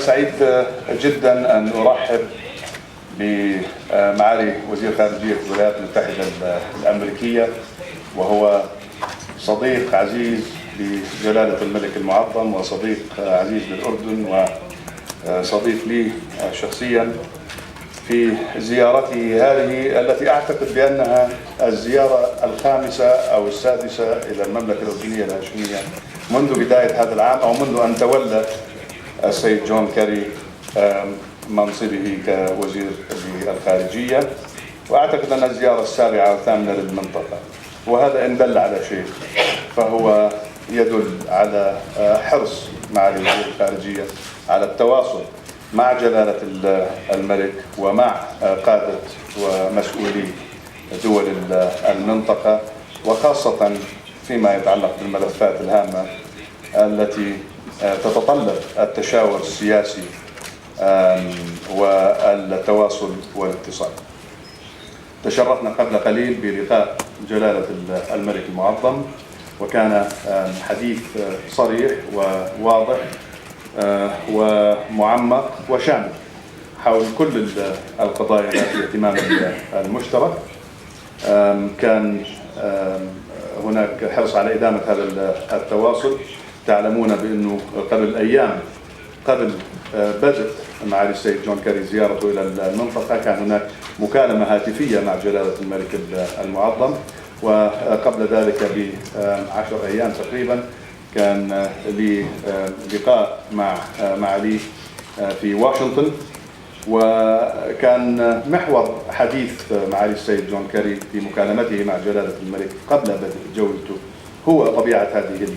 سعيد جدا أن أرحب بمعالي وزير خارجية الولايات المتحدة الامريكية، وهو صديق عزيز لجلالة الملك المعظم وصديق عزيز للأردن وصديق لي شخصيا في زيارته هذه التي أعتقد بأنها الزيارة الخامسة أو السادسة إلى المملكة الأردنية الهاشمية منذ بداية هذا العام، أو منذ أن تولى السيد جون كيري منصبه كوزير الخارجية، وأعتقد أن الزيارة السابعة والثامنة للمنطقة. وهذا إن دل على شيء فهو يدل على حرص معالي وزير الخارجية على التواصل مع جلالة الملك ومع قادة ومسؤولي دول المنطقة، وخاصة فيما يتعلق بالملفات الهامة التي تتطلب التشاور السياسي والتواصل والاتصال. تشرفنا قبل قليل بلقاء جلالة الملك المعظم، وكان حديث صريح وواضح ومعمق وشامل حول كل القضايا ذات الاهتمام المشترك. كان هناك حرص على إدامة هذا التواصل. تعلمون بأنه قبل أيام قبل بدء معالي السيد جون كيري زيارته إلى المنطقة كان هناك مكالمة هاتفية مع جلالة الملك المعظم، وقبل ذلك ب10 أيام تقريبا كان لي لقاء مع معاليه في واشنطن، وكان محور حديث معالي السيد جون كيري في مكالمته مع جلالة الملك قبل بدء جولته هو طبيعة هذه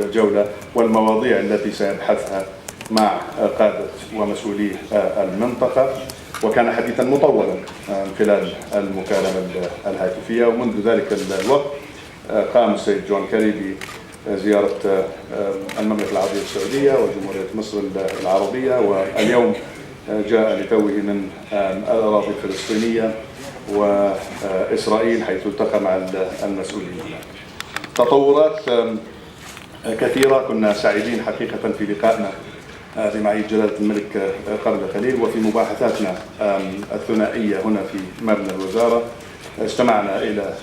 الجولة والمواضيع التي سيبحثها مع قادة ومسؤولي المنطقة. وكان حديثا مطولا خلال المكالمة الهاتفية، ومنذ ذلك الوقت قام السيد جون كيري بزيارة المملكة العربية السعودية وجمهورية مصر العربية، واليوم جاء لتوه من الأراضي الفلسطينية وإسرائيل حيث التقى مع المسؤولين. تطورات كثيرة، كنا سعيدين حقيقة في لقائنا بمعالي جلالة الملك قبل قليل وفي مباحثاتنا الثنائية هنا في مبنى الوزارة. استمعنا إلى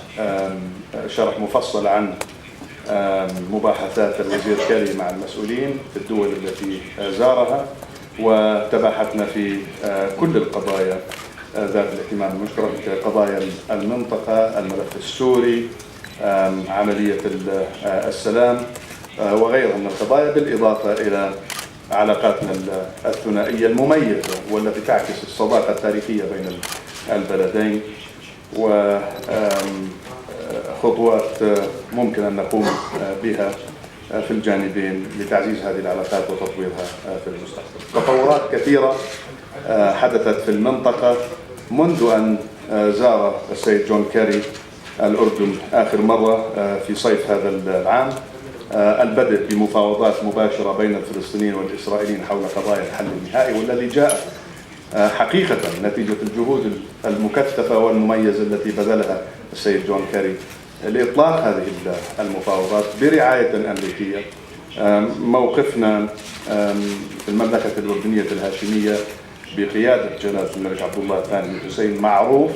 شرح مفصل عن مباحثات الوزير كيري مع المسؤولين في الدول التي زارها، وتباحثنا في كل القضايا ذات الاهتمام المشترك، قضايا المنطقة، الملف السوري، عملية السلام وغيرها من القضايا، بالإضافة إلى علاقاتنا الثنائية المميزة والتي تعكس الصداقة التاريخية بين البلدين، وخطوات ممكن أن نقوم بها في الجانبين لتعزيز هذه العلاقات وتطويرها في المستقبل. تطورات كثيرة حدثت في المنطقة منذ أن زار السيد جون كيري الأردن آخر مرة في صيف هذا العام. البدء بمفاوضات مباشرة بين الفلسطينيين والإسرائيليين حول قضايا الحل النهائي، والذي جاء حقيقة نتيجة الجهود المكثفة والمميزة التي بذلها السيد جون كيري لإطلاق هذه المفاوضات برعاية أمريكية. موقفنا في المملكة الأردنية الهاشمية بقيادة جلالة الملك عبد الله الثاني بن حسين معروف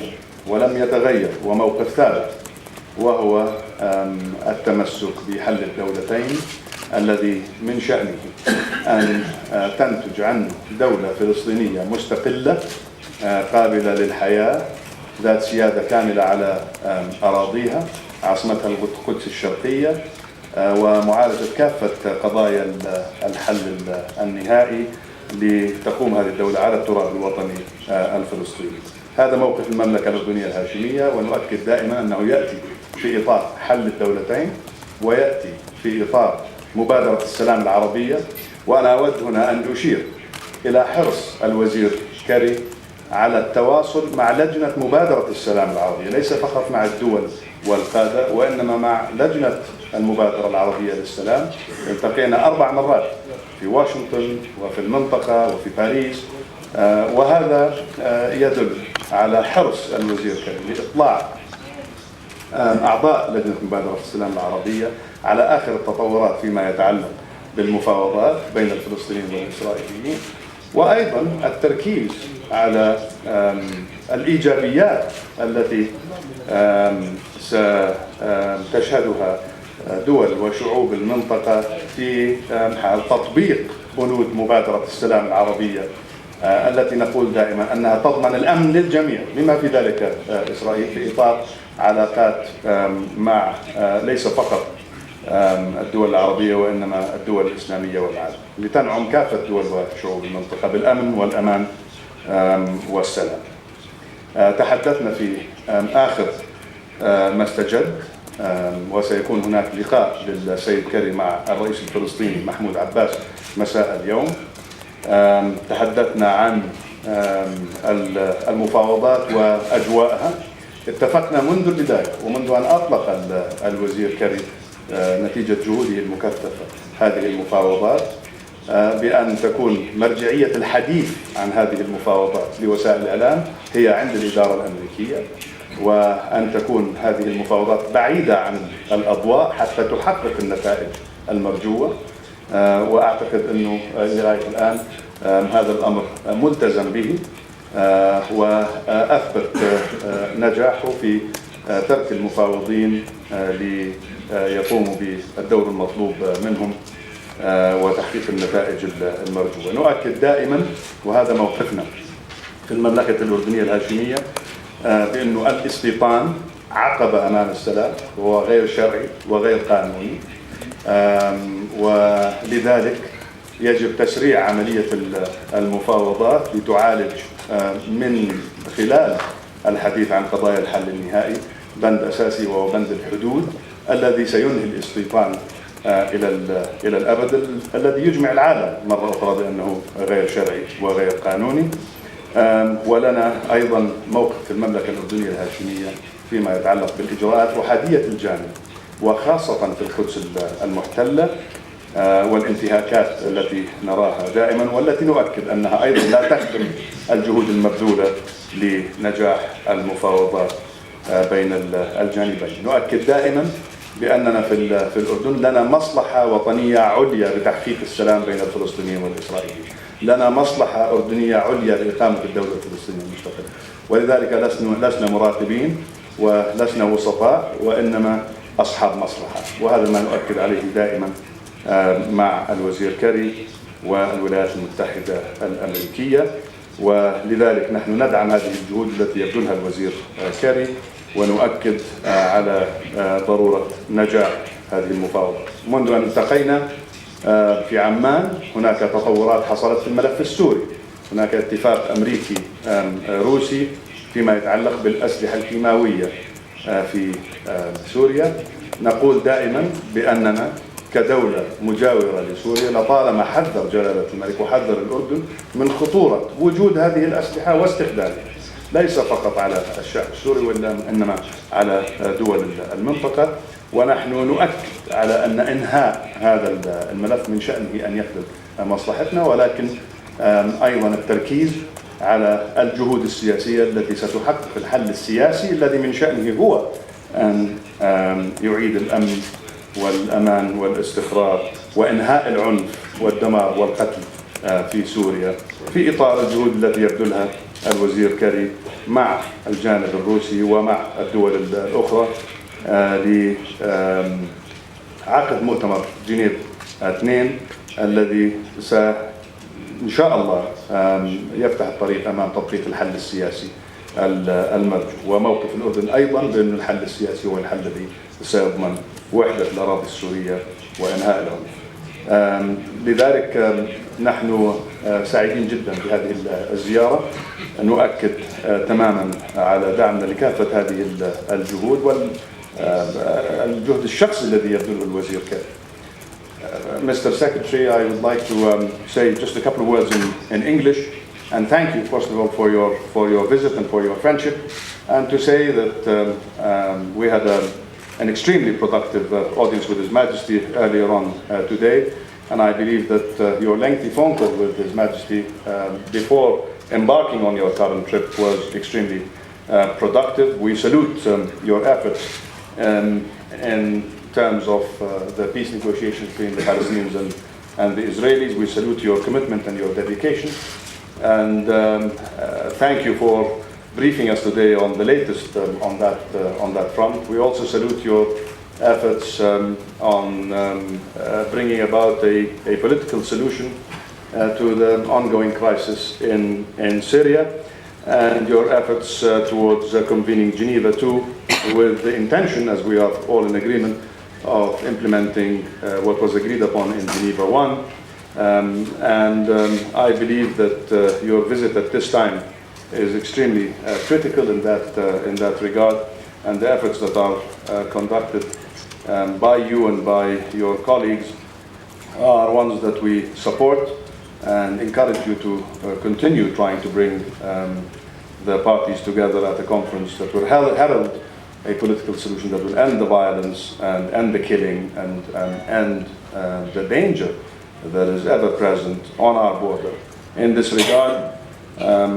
ولم يتغير، وموقف ثابت، وهو التمسك بحل الدولتين الذي من شأنه أن تنتج عنه دولة فلسطينية مستقلة قابلة للحياة، ذات سيادة كاملة على أراضيها، عاصمتها القدس الشرقية، ومعالجة كافة قضايا الحل النهائي لتقوم هذه الدولة على التراب الوطني الفلسطيني. هذا موقف المملكة الأردنية الهاشمية، ونؤكد دائما أنه يأتي في إطار حل الدولتين ويأتي في إطار مبادرة السلام العربية. وأنا أود هنا أن أشير إلى حرص الوزير كيري على التواصل مع لجنة مبادرة السلام العربية، ليس فقط مع الدول والقادة وإنما مع لجنة المبادرة العربية للسلام. التقينا 4 مرات في واشنطن وفي المنطقة وفي باريس، وهذا يدل على حرص الوزير كيري لإطلاع أعضاء لجنة مبادرة السلام العربية على آخر التطورات فيما يتعلق بالمفاوضات بين الفلسطينيين والإسرائيليين، وأيضا التركيز على الإيجابيات التي ستشهدها دول وشعوب المنطقة في حال تطبيق بنود مبادرة السلام العربية التي نقول دائما أنها تضمن الأمن للجميع بما في ذلك إسرائيل في إطار علاقات مع ليس فقط الدول العربية وإنما الدول الإسلامية والعالم لتنعم كافة دول وشعوب المنطقة بالأمن والأمان والسلام. تحدثنا في آخر ما استجد وسيكون هناك لقاء للسيد كري مع الرئيس الفلسطيني محمود عباس مساء اليوم. تحدثنا عن المفاوضات وأجواءها. اتفقنا منذ البداية ومنذ أن أطلق الوزير كري نتيجة جهوده المكثفة هذه المفاوضات بأن تكون مرجعية الحديث عن هذه المفاوضات لوسائل الإعلام هي عند الإدارة الأمريكية، وأن تكون هذه المفاوضات بعيدة عن الأضواء حتى تحقق النتائج المرجوة. وأعتقد أنه لغاية الآن هذا الأمر ملتزم به وأثبت نجاحه في ترك المفاوضين ليقوموا بالدور المطلوب منهم وتحقيق النتائج المرجوة. نؤكد دائما وهذا موقفنا في المملكة الأردنية الهاشمية بأنه الاستيطان عقبة أمام السلام وهو غير شرعي وغير قانوني، ولذلك يجب تسريع عملية المفاوضات لتعالج من خلال الحديث عن قضايا الحل النهائي بند أساسي وهو بند الحدود الذي سينهي الاستيطان إلى الأبد الذي يجمع العالم مرة أخرى بأنه غير شرعي وغير قانوني. ولنا أيضا موقف في المملكة الأردنية الهاشمية فيما يتعلق بالإجراءات وحادية الجانب وخاصة في القدس المحتلة والانتهاكات التي نراها دائما والتي نؤكد أنها أيضا لا تخدم الجهود المبذولة لنجاح المفاوضات بين الجانبين. نؤكد دائما بأننا في الأردن لنا مصلحة وطنية عليا بتحقيق السلام بين الفلسطينيين والإسرائيليين، لنا مصلحة أردنية عليا بإقامة الدولة الفلسطينية المستقلة، ولذلك لسنا مراقبين ولسنا وسطاء وإنما أصحاب مصلحة، وهذا ما نؤكد عليه دائما مع الوزير كري والولايات المتحدة الأمريكية. ولذلك نحن ندعم هذه الجهود التي يبذلها الوزير كري ونؤكد على ضرورة نجاح هذه المفاوضات. منذ أن التقينا في عمان هناك تطورات حصلت في الملف السوري، هناك اتفاق أمريكي روسي فيما يتعلق بالأسلحة الكيماوية في سوريا. نقول دائما بأننا كدولة مجاورة لسوريا لطالما حذر جلالة الملك وحذر الأردن من خطورة وجود هذه الأسلحة واستخدامها ليس فقط على الشعب السوري وإنما على دول المنطقة. ونحن نؤكد على أن إنهاء هذا الملف من شأنه أن يخدم مصلحتنا، ولكن أيضا التركيز على الجهود السياسية التي ستحقق الحل السياسي الذي من شأنه هو أن يعيد الأمن والأمان والاستقرار وإنهاء العنف والدمار والقتل في سوريا في إطار الجهود التي يبذلها الوزير كري مع الجانب الروسي ومع الدول الأخرى لعقد مؤتمر جنيف 2 الذي إن شاء الله يفتح الطريق أمام تطبيق الحل السياسي المرجو. وموقف الأردن أيضا بأن الحل السياسي هو الحل الذي سيضمن وحدة الأراضي السورية وإنهاء العنف. لذلك نحن سعيدين جدا بهذه الزيارة، نؤكد تماما على دعمنا لكافة هذه الجهود والجهد الشخصي الذي يبذله الوزير كري. Mr. Secretary, I would like to say just a couple of words in English and thank you first of all for your visit and for your friendship, and to say that we had an extremely productive audience with His Majesty earlier on today, and I believe that your lengthy phone call with His Majesty before embarking on your current trip was extremely productive. We salute your efforts in terms of the peace negotiations between the Palestinians and the Israelis. We salute your commitment and your dedication. And thank you for briefing us today on the latest on that front. We also salute your efforts on bringing about a political solution to the ongoing crisis in Syria, and your efforts towards convening Geneva II with the intention, as we are all in agreement, of implementing what was agreed upon in Geneva I. I believe that your visit at this time is extremely critical in that regard, and the efforts that are conducted by you and by your colleagues are ones that we support and encourage you to continue trying to bring the parties together at a conference that will herald a political solution that will end the violence and end the killing and end the danger that is ever present on our border. In this regard,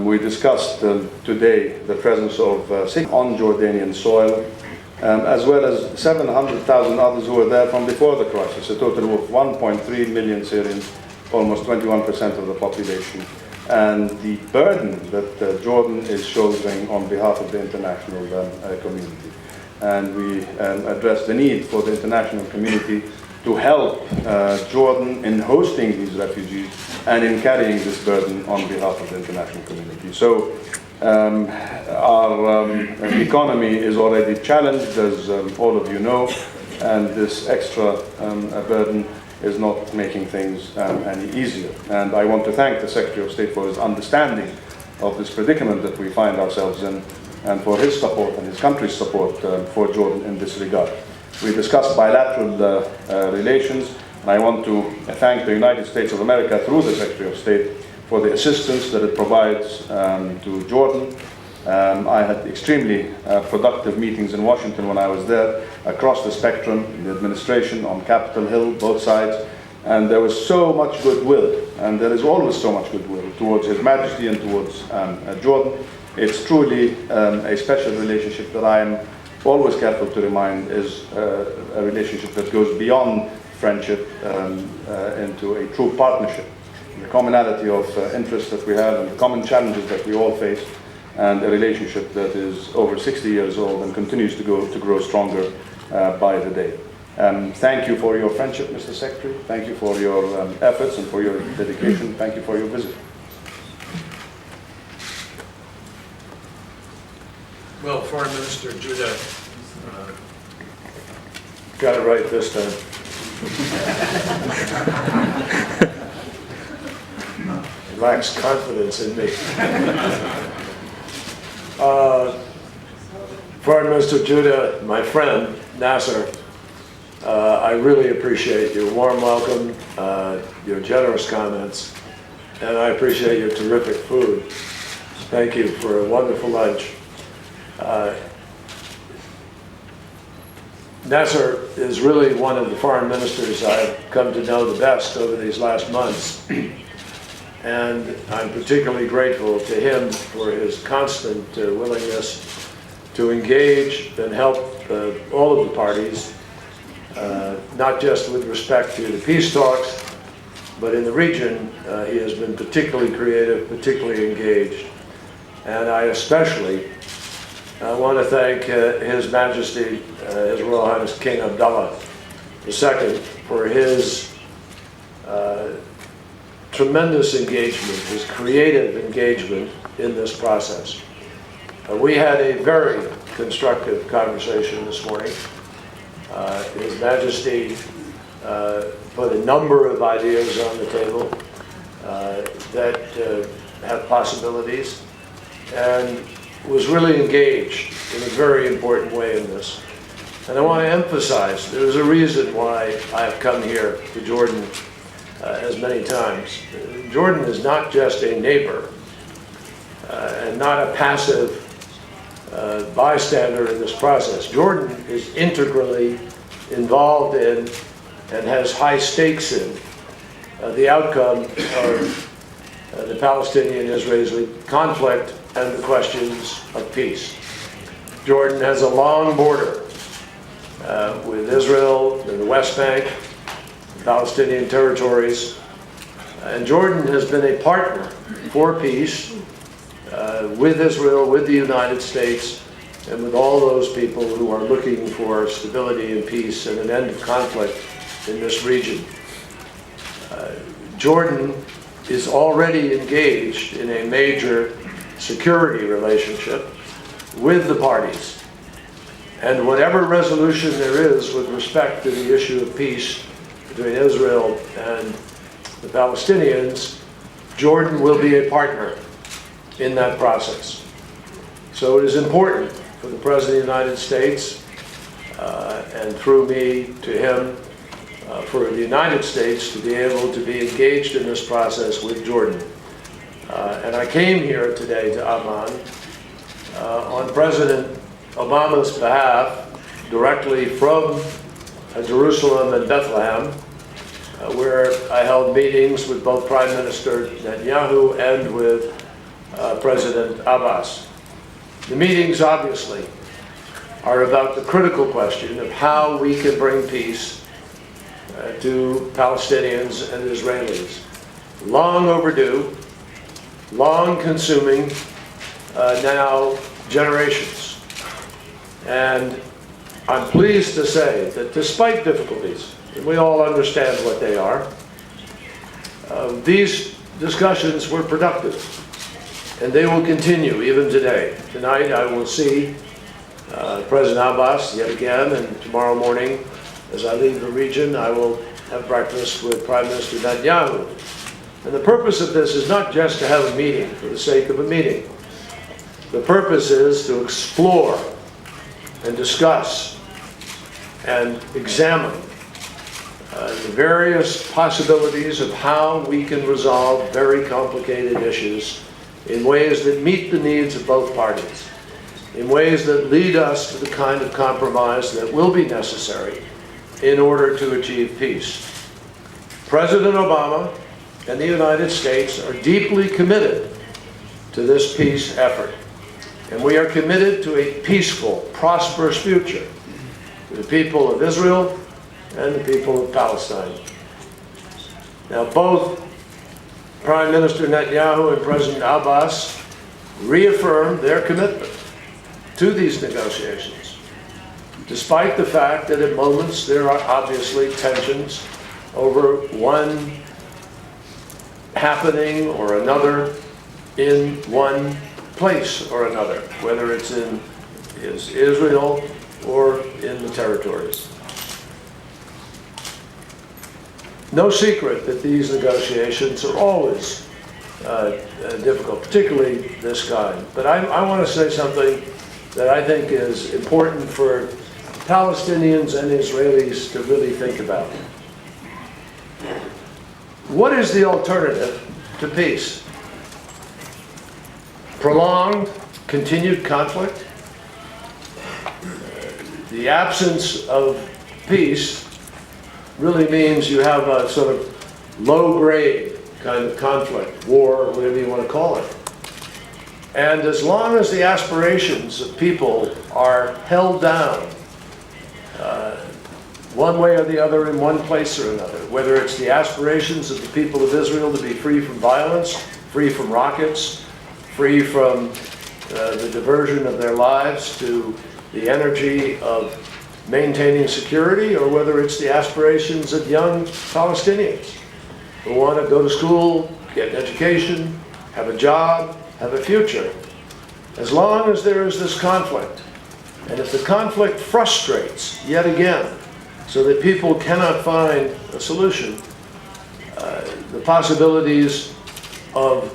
we discussed today the presence of on Jordanian soil, as well as 700,000 others who were there from before the crisis, a total of 1.3 million Syrians, almost 21% of the population, and the burden that Jordan is shouldering on behalf of the international community. And we address the need for the international community to help Jordan in hosting these refugees and in carrying this burden on behalf of the international community. So our economy is already challenged, as all of you know, and this extra burden is not making things any easier. And I want to thank the Secretary of State for his understanding of this predicament that we find ourselves in, and for his support and his country's support for Jordan in this regard. We discussed bilateral relations, and I want to thank the United States of America through the Secretary of State for the assistance that it provides to Jordan. I had extremely productive meetings in Washington when I was there, across the spectrum, the administration, on Capitol Hill, both sides, and there was so much goodwill, and there is always so much goodwill towards His Majesty and towards Jordan. It's truly a special relationship that I am always careful to remind is a relationship that goes beyond friendship into a true partnership. The commonality of interests that we have and the common challenges that we all face, and a relationship that is over 60 years old and continues to grow stronger by the day. Thank you for your friendship, Mr. Secretary. Thank you for your efforts and for your dedication. Thank you for your visit. Well, Foreign Minister Judah, got it right this time. He lacks confidence in me. Foreign Minister Judah, my friend, Nasser, I really appreciate your warm welcome, your generous comments, and I appreciate your terrific food. Thank you for a wonderful lunch. Nasser is really one of the foreign ministers I've come to know the best over these last months. And I'm particularly grateful to him for his constant willingness to engage and help all of the parties, not just with respect to the peace talks, but in the region. He has been particularly creative, particularly engaged. And I especially want to thank His Majesty, His Royal Highness King Abdullah II, for his tremendous engagement, his creative engagement in this process. We had a very constructive conversation this morning. His Majesty put a number of ideas on the table that have possibilities, and was really engaged in a very important way in this. And I want to emphasize, there's a reason why I have come here to Jordan as many times. Jordan is not just a neighbor and not a passive bystander in this process. Jordan is integrally involved in and has high stakes in the outcome of the Palestinian-Israeli conflict and the questions of peace. Jordan has a long border with Israel in the West Bank, Palestinian territories. And Jordan has been a partner for peace with Israel, with the United States, and with all those people who are looking for stability and peace and an end of conflict in this region. Jordan is already engaged in a major security relationship with the parties. And whatever resolution there is with respect to the issue of peace between Israel and the Palestinians, Jordan will be a partner in that process. So it is important for the President of the United States, and through me to him, for the United States to be able to be engaged in this process with Jordan. And I came here today to Amman on President Obama's behalf, directly from Jerusalem and Bethlehem, where I held meetings with both Prime Minister Netanyahu and with President Abbas. The meetings, obviously, are about the critical question of how we can bring peace to Palestinians and Israelis. Long overdue, long consuming, now generations. And I'm pleased to say that despite difficulties, and we all understand what they are, these discussions were productive, and they will continue even today. Tonight I will see President Abbas yet again, and tomorrow morning as I leave the region I will have breakfast with Prime Minister Netanyahu. And the purpose of this is not just to have a meeting for the sake of a meeting. The purpose is to explore and discuss and examine the various possibilities of how we can resolve very complicated issues in ways that meet the needs of both parties, in ways that lead us to the kind of compromise that will be necessary in order to achieve peace. President Obama and the United States are deeply committed to this peace effort. And we are committed to a peaceful, prosperous future for the people of Israel and the people of Palestine. Now, both Prime Minister Netanyahu and President Abbas reaffirmed their commitment to these negotiations, despite the fact that at moments there are obviously tensions over one happening or another in one place or another, whether it's in Israel or in the territories. No secret that these negotiations are always difficult, particularly this kind. But I want to say something that I think is important for Palestinians and Israelis to really think about. What is the alternative to peace? Prolonged, continued conflict? The absence of peace really means you have a sort of low-grade kind of conflict, war, or whatever you want to call it. And as long as the aspirations of people are held down, one way or the other, in one place or another, whether it's the aspirations of the people of Israel to be free from violence, free from rockets, free from the diversion of their lives to the energy of maintaining security, or whether it's the aspirations of young Palestinians who want to go to school, get an education, have a job, have a future. As long as there is this conflict, and if the conflict frustrates yet again, so that people cannot find a solution, the possibilities of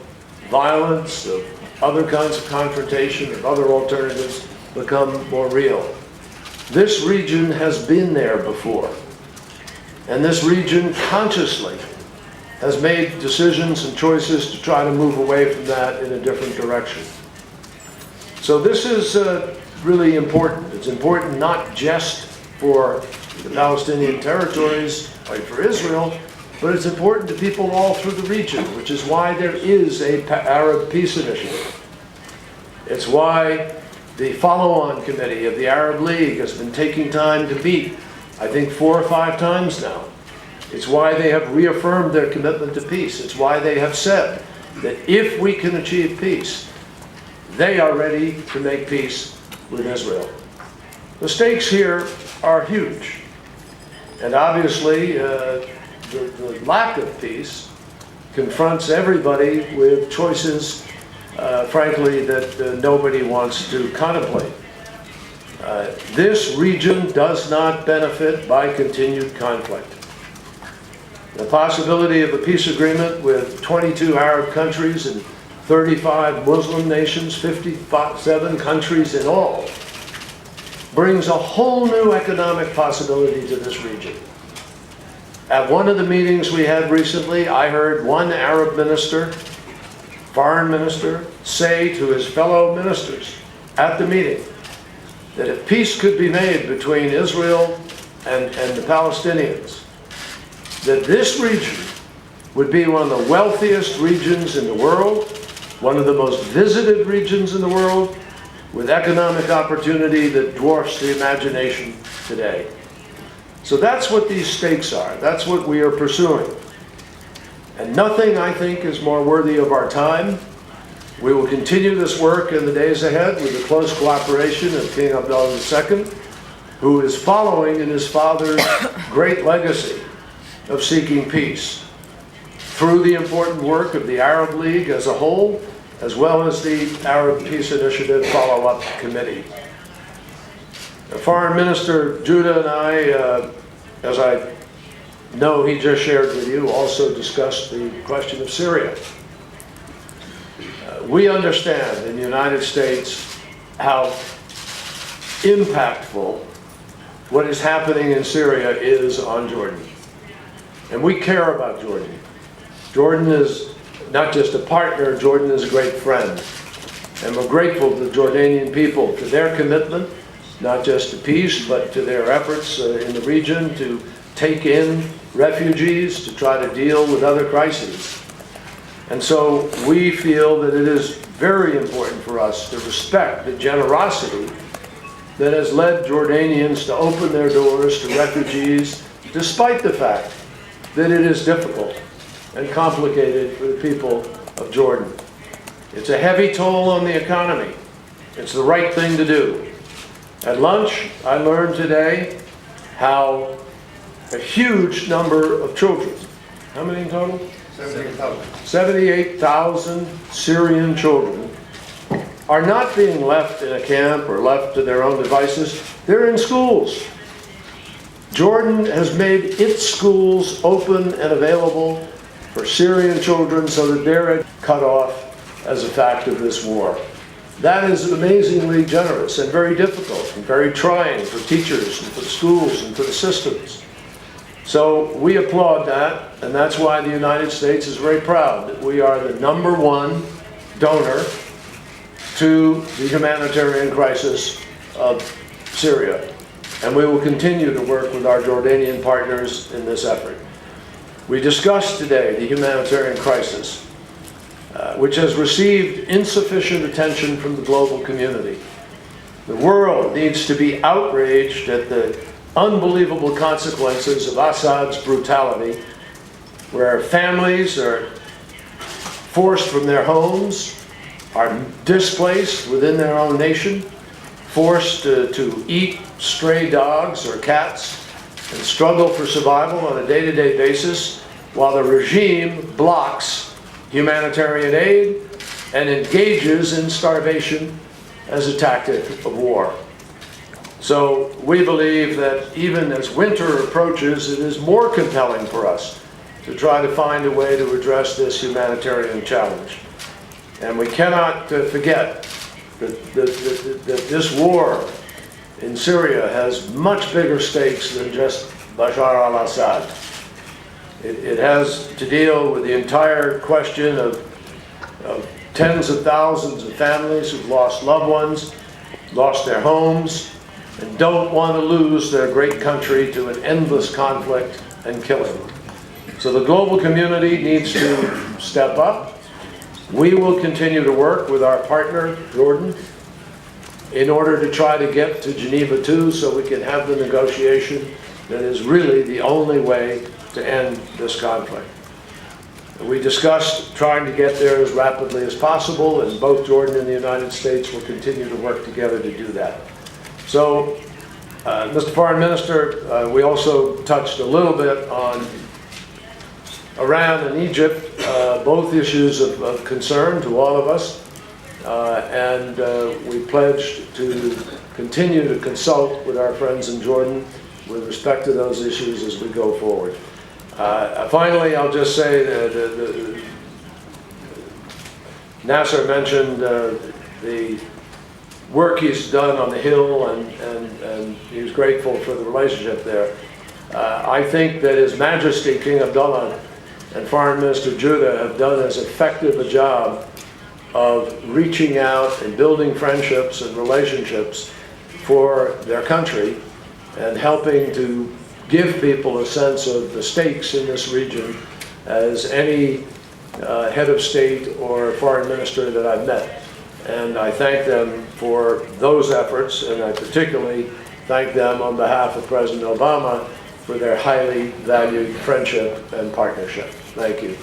violence, of other kinds of confrontation, of other alternatives become more real. This region has been there before, and this region consciously has made decisions and choices to try to move away from that in a different direction. So this is really important. It's important not just for the Palestinian territories, like for Israel, but it's important to people all through the region, which is why there is an Arab Peace Initiative. It's why the follow-on committee of the Arab League has been taking time to meet, I think 4 or 5 times now, It's why they have reaffirmed their commitment to peace. It's why they have said that if we can achieve peace, they are ready to make peace with Israel. The stakes here are huge. And obviously, the lack of peace confronts everybody with choices, frankly, that nobody wants to contemplate. This region does not benefit by continued conflict. The possibility of a peace agreement with 22 Arab countries and 35 Muslim nations, 57 countries in all, brings a whole new economic possibility to this region. At one of the meetings we had recently, I heard one Arab minister, foreign minister, say to his fellow ministers at the meeting that if peace could be made between Israel and the Palestinians, that this region would be one of the wealthiest regions in the world, one of the most visited regions in the world, with economic opportunity that dwarfs the imagination today. So that's what these stakes are. That's what we are pursuing. And nothing, I think, is more worthy of our time. We will continue this work in the days ahead with the close cooperation of King Abdullah II, who is following in his father's great legacy of seeking peace through the important work of the Arab League as a whole, as well as the Arab Peace Initiative Follow-Up Committee. Foreign Minister Judah and I, as I know he just shared with you, also discussed the question of Syria. We understand in the United States how impactful what is happening in Syria is on Jordan. And we care about Jordan. Jordan is not just a partner, Jordan is a great friend. And we're grateful to the Jordanian people for their commitment, not just to peace, but to their efforts in the region to take in refugees, to try to deal with other crises. And so we feel that it is very important for us to respect the generosity that has led Jordanians to open their doors to refugees, despite the fact that it is difficult and complicated for the people of Jordan. It's a heavy toll on the economy. It's the right thing to do. At lunch, I learned today how a huge number of children, how many in total? 78,000 Syrian children are not being left in a camp or left to their own devices. They're in schools. Jordan has made its schools open and available for Syrian children so that they're cut off as a fact of this war. That is amazingly generous and very difficult and very trying for teachers and for the schools and for the systems. So we applaud that, and that's why the United States is very proud that we are the #1 donor to the humanitarian crisis of Syria. And we will continue to work with our Jordanian partners in this effort. We discussed today the humanitarian crisis, which has received insufficient attention from the global community. The world needs to be outraged at the unbelievable consequences of Assad's brutality, where families are forced from their homes, are displaced within their own nation, forced to eat stray dogs or cats, and struggle for survival on a day-to-day basis, while the regime blocks humanitarian aid and engages in starvation as a tactic of war. So we believe that even as winter approaches, it is more compelling for us to try to find a way to address this humanitarian challenge. And we cannot forget that this war in Syria has much bigger stakes than just Bashar al-Assad. It has to deal with the entire question of tens of thousands of families who've lost loved ones, lost their homes, and don't want to lose their great country to an endless conflict and killing. So the global community needs to step up. We will continue to work with our partner, Jordan, in order to try to get to Geneva II so we can have the negotiation that is really the only way to end this conflict. We discussed trying to get there as rapidly as possible, and both Jordan and the United States will continue to work together to do that. So, Mr. Foreign Minister, we also touched a little bit on Iran and Egypt, both issues of concern to all of us, and we pledged to continue to consult with our friends in Jordan with respect to those issues as we go forward. Finally, I'll just say that Nasser mentioned the work he's done on the Hill, and he was grateful for the relationship there. I think that His Majesty King Abdullah and Foreign Minister Judah have done as effective a job of reaching out and building friendships and relationships for their country and helping to give people a sense of the stakes in this region as any head of state or foreign minister that I've met. And I thank them for those efforts, and I particularly thank them on behalf of President Obama for their highly valued friendship and partnership. Thank you.